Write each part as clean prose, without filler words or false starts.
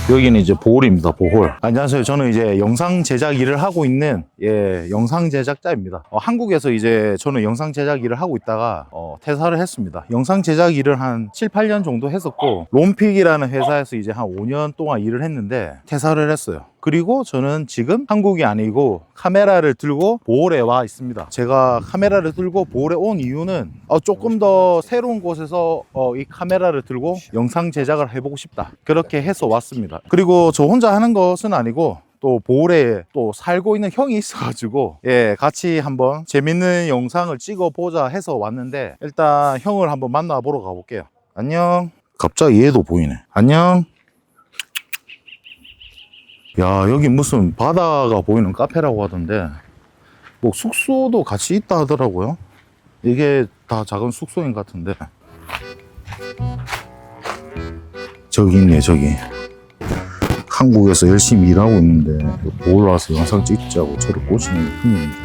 여기는 이제 보홀입니다. 보홀. 안녕하세요. 저는 이제 영상 제작 일을 하고 있는 영상 제작자입니다. 한국에서 이제 저는 영상 제작 일을 하고 있다가 퇴사를 했습니다. 영상 제작 일을 한 7, 8년 정도 했었고 롬픽이라는 회사에서 이제 한 5년 동안 일을 했는데 퇴사를 했어요. 그리고 저는 지금 한국이 아니고 카메라를 들고 보홀에 와 있습니다. 제가 카메라를 들고 보홀에 온 이유는 조금 더 새로운 곳에서 이 카메라를 들고 영상 제작을 해보고 싶다. 그렇게 해서 왔습니다. 그리고 저 혼자 하는 것은 아니고 또 보홀에 또 살고 있는 형이 있어가지고 같이 한번 재밌는 영상을 찍어보자 해서 왔는데 일단 형을 한번 만나보러 가볼게요. 안녕. 갑자기 얘도 보이네. 안녕. 야, 여기 무슨 바다가 보이는 카페라고 하던데 뭐 숙소도 같이 있다 하더라고요. 이게 다 작은 숙소인 것 같은데. 저기 있네. 저기 한국에서 열심히 일하고 있는데 보러 와서 영상 찍자고 저를 꼬시는 게 큰일입니다.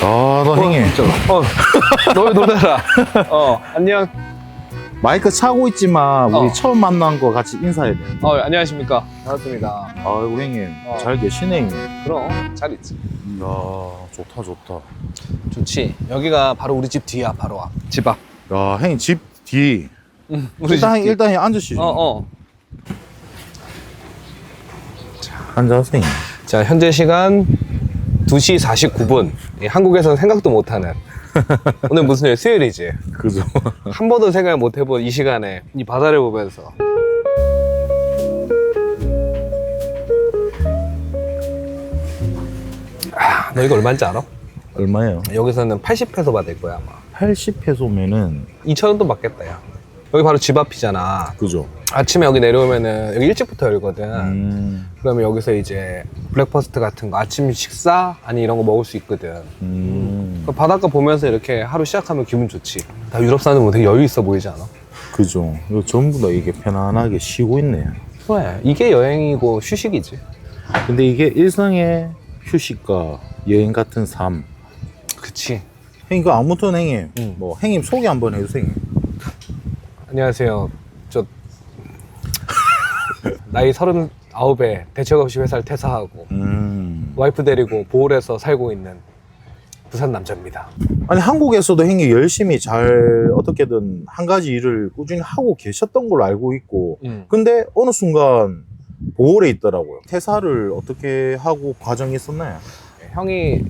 아, 너 형님 너무 놀래라. 안녕. 마이크 차고 있지만 우리 처음 만난 거 같이 인사해야 돼. 안녕하십니까. 반갑습니다. 아, 우리 형님 잘 계시네 형님. 그럼 잘 있지. 이야, 좋다 좋다. 좋지. 여기가 바로 우리 집 뒤야. 바로 앞. 집 앞. 야, 형님 집 뒤. 우리 일단 집 뒤. 일단 앉으시죠. 앉아서. 자, 현재 시간 2시 49분. 한국에서는 생각도 못하는. 오늘 무슨 요일? 수요일이지. 그죠. 한 번도 생각 못 해본 이 시간에 이 바다를 보면서. 너 이거 얼마인지 알아? 얼마예요? 여기서는 80페소 받을 거야 아마. 80페소면은 2,000원도 받겠다 야. 여기 바로 집 앞이잖아. 그죠. 아침에 여기 내려오면은 여기 일찍부터 열거든. 그러면 여기서 이제 블랙퍼스트 같은 거 아침 식사 아니 이런 거 먹을 수 있거든. 바닷가 보면서 이렇게 하루 시작하면 기분 좋지. 다 유럽 사람들 되게 여유 있어 보이지 않아? 그죠. 이거 전부 다 이게 편안하게 쉬고 있네. 그래, 이게 여행이고 휴식이지. 근데 이게 일상의 휴식과 여행 같은 삶. 그치. 형님, 그 아무튼 형님, 뭐 형님 소개 한번 해주세요. 안녕하세요. 저 나이 39에 대책 없이 회사를 퇴사하고 와이프 데리고 보홀에서 살고 있는 부산 남자입니다. 아니, 한국에서도 형님 열심히 잘 어떻게든 한 가지 일을 꾸준히 하고 계셨던 걸로 알고 있고 근데 어느 순간 보홀에 있더라고요. 퇴사를 어떻게 하고 과정이 있었나요? 형이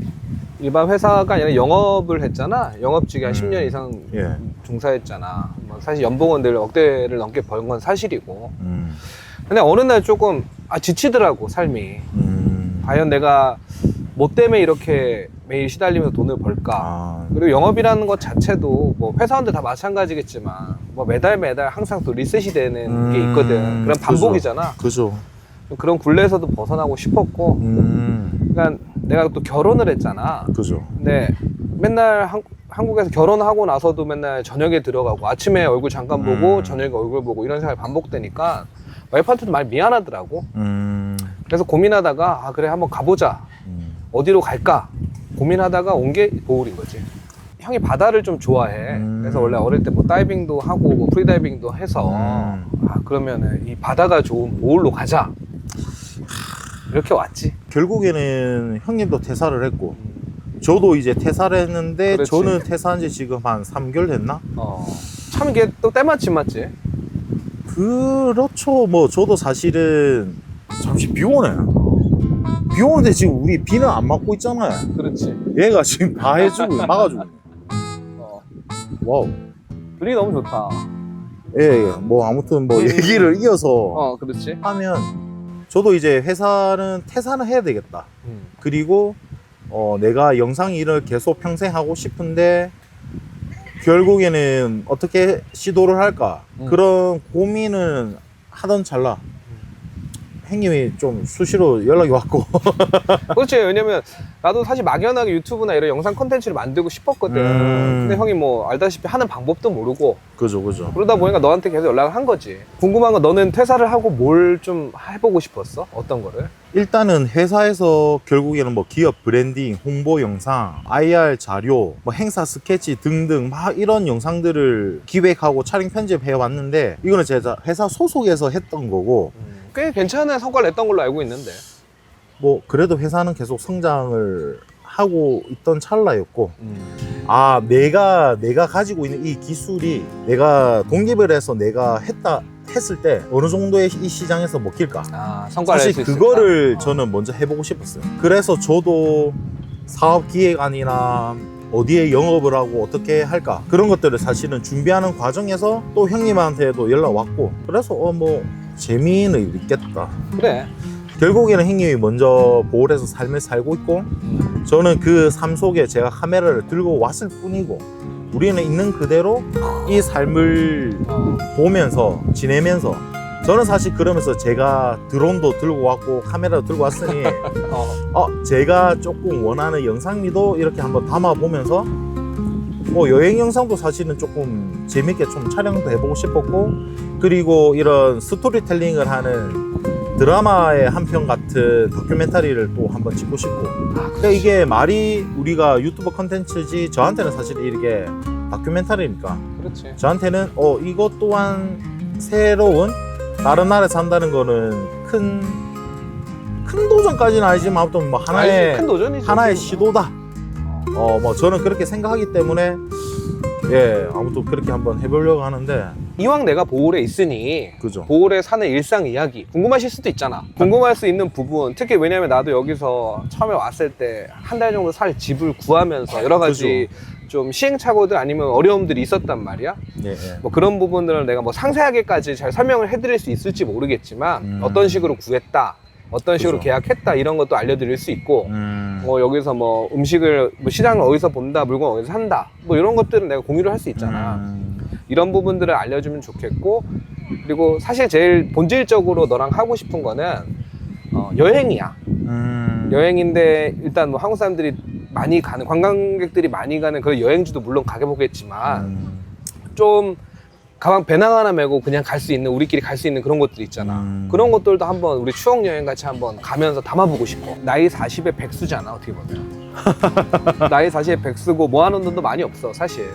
일반 회사가 아니라 영업을 했잖아. 영업직에 한 10년 이상 예. 종사했잖아. 뭐 사실 연봉은 늘 억대를 넘게 번 건 사실이고. 근데 어느 날 조금 지치더라고 삶이. 과연 내가 뭐 때문에 이렇게 매일 시달리면서 돈을 벌까? 그리고 영업이라는 것 자체도 뭐 회사원들 다 마찬가지겠지만 뭐 매달 항상 또 리셋이 되는 게 있거든. 그런 반복이잖아. 그죠. 그런 굴레에서도 벗어나고 싶었고. 그러니까 내가 또 결혼을 했잖아. 그죠. 근데 맨날 한국에서 결혼하고 나서도 맨날 저녁에 들어가고 아침에 얼굴 잠깐 보고 저녁에 얼굴 보고 이런 생활이 반복되니까 와이프한테도 많이 미안하더라고. 그래서 고민하다가 그래 한번 가보자. 어디로 갈까 고민하다가 온 게 보홀인 거지. 형이 바다를 좀 좋아해. 그래서 원래 어릴 때 뭐 다이빙도 하고 뭐 프리다이빙도 해서 그러면은 이 바다가 좋은 보홀로 가자. 이렇게 왔지. 결국에는 형님도 퇴사를 했고 저도 이제 퇴사를 했는데 그렇지. 저는 퇴사한 지 지금 한 3개월 됐나? 참 이게 또 때마침 맞지? 그렇죠. 뭐 저도 사실은 잠시 비 오네. 비 오는데 지금 우리 비는 안 맞고 있잖아요. 그렇지. 얘가 지금 다 해주고 막아주고 있네. 와우. 둘이 너무 좋다. 예. 뭐 아무튼 뭐 얘기를 이어서 그렇지. 하면 저도 이제 회사는 퇴사는 해야 되겠다. 그리고 내가 영상 일을 계속 평생 하고 싶은데 결국에는 어떻게 시도를 할까 그런 고민을 하던 찰나 형님이 좀 수시로 연락이 왔고. 그렇지. 왜냐면 나도 사실 막연하게 유튜브나 이런 영상 콘텐츠를 만들고 싶었거든. 근데 형이 뭐 알다시피 하는 방법도 모르고 그죠. 그러다 보니까 너한테 계속 연락을 한 거지. 궁금한 건 너는 퇴사를 하고 뭘 좀 해보고 싶었어? 어떤 거를? 일단은 회사에서 결국에는 뭐 기업 브랜딩, 홍보 영상, IR 자료, 뭐 행사 스케치 등등 막 이런 영상들을 기획하고 촬영 편집해 왔는데, 이거는 제가 회사 소속에서 했던 거고, 꽤 괜찮은 성과를 냈던 걸로 알고 있는데. 뭐 그래도 회사는 계속 성장을 하고 있던 찰나였고, 아, 내가 가지고 있는 이 기술이 내가 독립을 해서 내가 했을 때 어느 정도의 이 시장에서 먹힐까? 성과를 사실 낼수 있을까? 그거를 저는 먼저 해보고 싶었어요. 그래서 저도 사업 기획안이나 어디에 영업을 하고 어떻게 할까, 그런 것들을 사실은 준비하는 과정에서 또 형님한테도 연락 왔고, 그래서 뭐 재미는 있겠다. 그래. 결국에는 형님이 먼저 보홀해서 삶을 살고 있고, 저는 그 삶 속에 제가 카메라를 들고 왔을 뿐이고, 우리는 있는 그대로 이 삶을 보면서 지내면서, 저는 사실 그러면서 제가 드론도 들고 왔고 카메라도 들고 왔으니 제가 조금 원하는 영상미도 이렇게 한번 담아보면서, 뭐 여행 영상도 사실은 조금 재밌게 좀 촬영도 해보고 싶었고, 그리고 이런 스토리텔링을 하는 드라마의 한 편 같은 다큐멘터리를 또 한번 찍고 싶고. 그러니까 이게 말이 우리가 유튜버 컨텐츠지, 저한테는 사실 이게 다큐멘터리니까, 그렇지. 저한테는 이것 또한 새로운, 다른 나라에 산다는 거는 큰 도전까지는 아니지만 아무튼 뭐 큰 도전이지. 하나의 시도다. 뭐 저는 그렇게 생각하기 때문에, 예, 아무튼 그렇게 한번 해보려고 하는데. 이왕 내가 보홀에 있으니 그죠. 보홀에 사는 일상 이야기 궁금하실 수도 있잖아. 궁금할 수 있는 부분, 특히 왜냐면 나도 여기서 처음에 왔을 때 한 달 정도 살 집을 구하면서 여러 가지 좀 시행착오들 아니면 어려움들이 있었단 말이야. 예. 뭐 그런 부분들을 내가 뭐 상세하게까지 잘 설명을 해드릴 수 있을지 모르겠지만 어떤 식으로 구했다, 어떤 식으로 그죠. 계약했다, 이런 것도 알려드릴 수 있고, 뭐 여기서 뭐 음식을 뭐 시장을 어디서 본다, 물건 어디서 산다, 뭐 이런 것들은 내가 공유를 할 수 있잖아. 이런 부분들을 알려주면 좋겠고, 그리고 사실 제일 본질적으로 너랑 하고 싶은 거는 여행이야. 여행인데 일단 뭐 한국 사람들이 많이 가는, 관광객들이 많이 가는 그런 여행지도 물론 가보겠지만 좀 가방 배낭 하나 메고 그냥 갈 수 있는, 우리끼리 갈 수 있는 그런 것들 있잖아. 그런 것들도 한번 우리 추억 여행 같이 한번 가면서 담아보고 싶어. 나이 40에 백수잖아, 어떻게 보면. 나이 40에 백수고 모아놓은 돈도 많이 없어, 사실.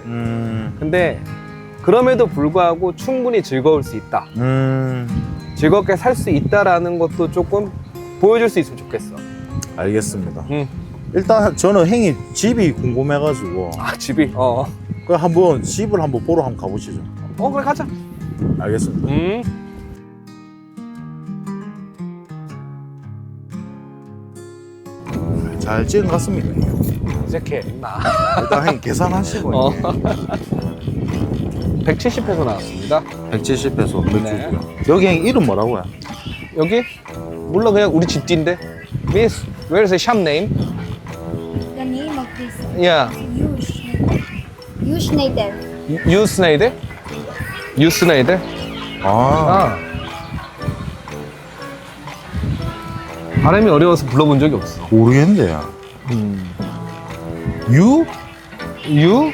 근데 그럼에도 불구하고 충분히 즐거울 수 있다. 즐겁게 살 수 있다라는 것도 조금 보여줄 수 있으면 좋겠어. 알겠습니다. 일단 저는 형이 집이 궁금해가지고. 집이? 그 한번 집을 한번 보러 한번 가보시죠. 그래, 가자. 알겠습니다. 잘 찍은 것 같습니다. 어색해, 임마. 일단 형님 계산하시고. 170페소 나왔습니다. 170페소 맥주고요. 네. 여기 형 이름 뭐라고요? 여기? 물론 그냥 우리 집 뒤인데. Miss, where is the shop name? The name of this Yeah. is Schneider. 유스네이들? 유스네이들? 발음이 어려워서 불러본 적이 없어. 모르겠는데. 유? 유?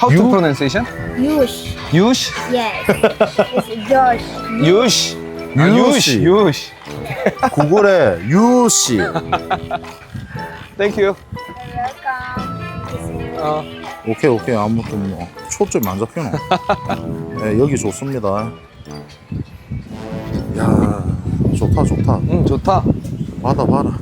How to 유? pronunciation? Yush. 유시? Yes. It's Josh. 유시. 유시. 유시. 구글에 유씨. Thank you. Welcome. 오케이. 아무튼 뭐 초점이 안 잡히노. 네, 여기 좋습니다. 야, 좋다. 좋다. 바다 봐라.